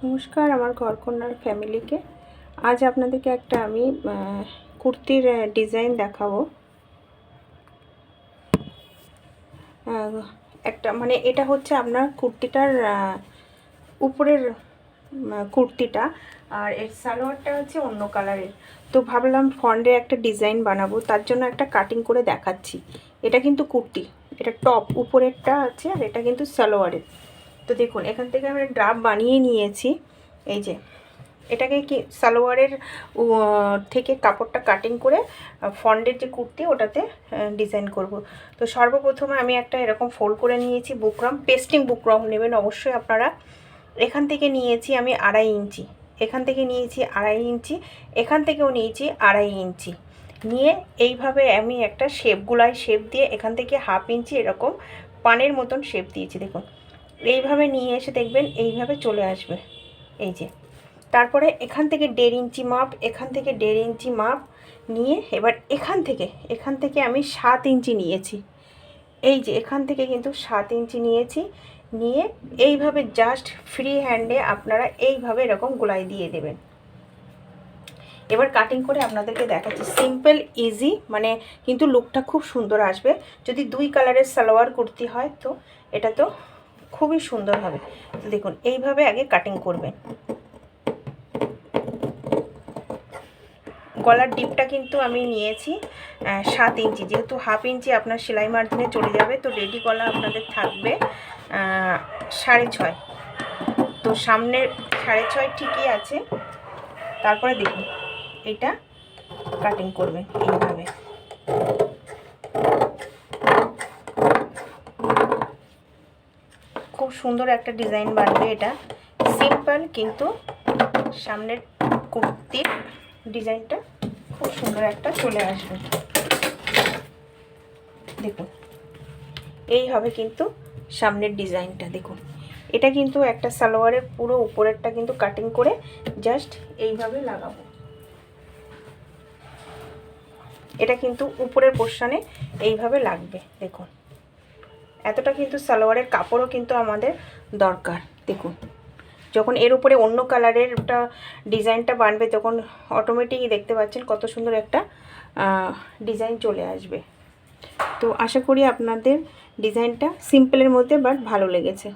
নমস্কার আমার ঘরকন্যার ফ্যামিলিকে। আজ আপনাদেরকে একটা আমি কুর্তির ডিজাইন দেখাবো। একটা মানে এটা হচ্ছে আপনার কুর্তিটার উপরের কুর্তিটা, আর এর সালোয়ারটা হচ্ছে অন্য কালারের। তো ভাবলাম ফন্ডে একটা ডিজাইন বানাবো, তার জন্য একটা কাটিং করে দেখাচ্ছি। এটা কিন্তু কুর্তি, এটা টপ উপরেরটা আছে, আর এটা কিন্তু সালোয়ারের। তো দেখুন, এখান থেকে আমি ড্রাফট বানিয়ে নিয়েছি। এই যে এটাকে কি সালোয়ারের থেকে কাপড়টা কাটিং করে ফন্ডের যে কুর্তি ওটাতে ডিজাইন করব। তো সর্বপ্রথমে আমি একটা এরকম ফোল্ড করে নিয়েছি বুকরম, পেস্টিং বুকরম নেবেন অবশ্যই আপনারা। এখান থেকে নিয়েছি আমি 2.5 ইঞ্চি, এখান থেকে নিয়েছি 2.5 ইঞ্চি, এখান থেকেও নিয়েছি 2.5 ইঞ্চি নিয়ে এইভাবে আমি একটা শেপগুলায় শেপ দিয়ে এখান থেকে 1/2 ইঞ্চি এরকম পানের মতন শেপ দিয়েছি। দেখুন এইভাবে নিয়ে এসে দেখবেন এইভাবে চলে আসবে। এই যে তারপরে এখান থেকে 1.5 ইঞ্চি মাপ, এখান থেকে 1.5 ইঞ্চি মাপ নিয়ে এবার এখান থেকে আমি 7 ইঞ্চি নিয়েছি। এই যে এখান থেকে কিন্তু 7 ইঞ্চি নিয়েছি, নিয়ে এইভাবে জাস্ট ফ্রি হ্যান্ডে আপনারা এইভাবে এরকম গোলাই দিয়ে দেবেন। এবার কাটিং করে আপনাদেরকে দেখাচ্ছি, সিম্পল ইজি, মানে কিন্তু লুকটা খুব সুন্দর আসবে। যদি 2 কালারের সালোয়ার কুর্তি হয় তো এটা তো খুবই সুন্দর হবে। তো দেখুন এইভাবে আগে কাটিং করবেন। গলার ডিপটা কিন্তু আমি নিয়েছি 7 ইঞ্চি, যেহেতু 1/2 ইঞ্চি আপনার সেলাই মার্জিনে চলে যাবে, তো রেডি গলা আপনাদের থাকবে 6.5। তো সামনের 6.5 ঠিকই আছে। তারপরে দেখুন এটা কাটিং করবেন এইভাবে। খুব সুন্দর একটা ডিজাইন বানবে এটা, সিম্পল কিন্তু সামনের কুর্তির ডিজাইনটা খুব সুন্দর একটা চলে আসবে। দেখুন এই হবে কিন্তু সামনের ডিজাইনটা। দেখুন এটা কিন্তু একটা সালোয়ারের পুরো উপরেরটা কিন্তু কাটিং করে জাস্ট এইভাবে লাগাবো। এটা কিন্তু উপরের পোর্শনে এইভাবে লাগবে। দেখুন এতটা কিন্তু সালোয়ারের কাপড়ও কিন্তু আমাদের দরকার। দেখুন যখন এর উপরে অন্য কালারের একটা ডিজাইনটা বানবে তখন অটোমেটিকই দেখতে পাচ্ছেন কত সুন্দর একটা ডিজাইন চলে আসবে। তো আশা করি আপনাদের ডিজাইনটা সিম্পলের মধ্যে বাট ভালো লেগেছে।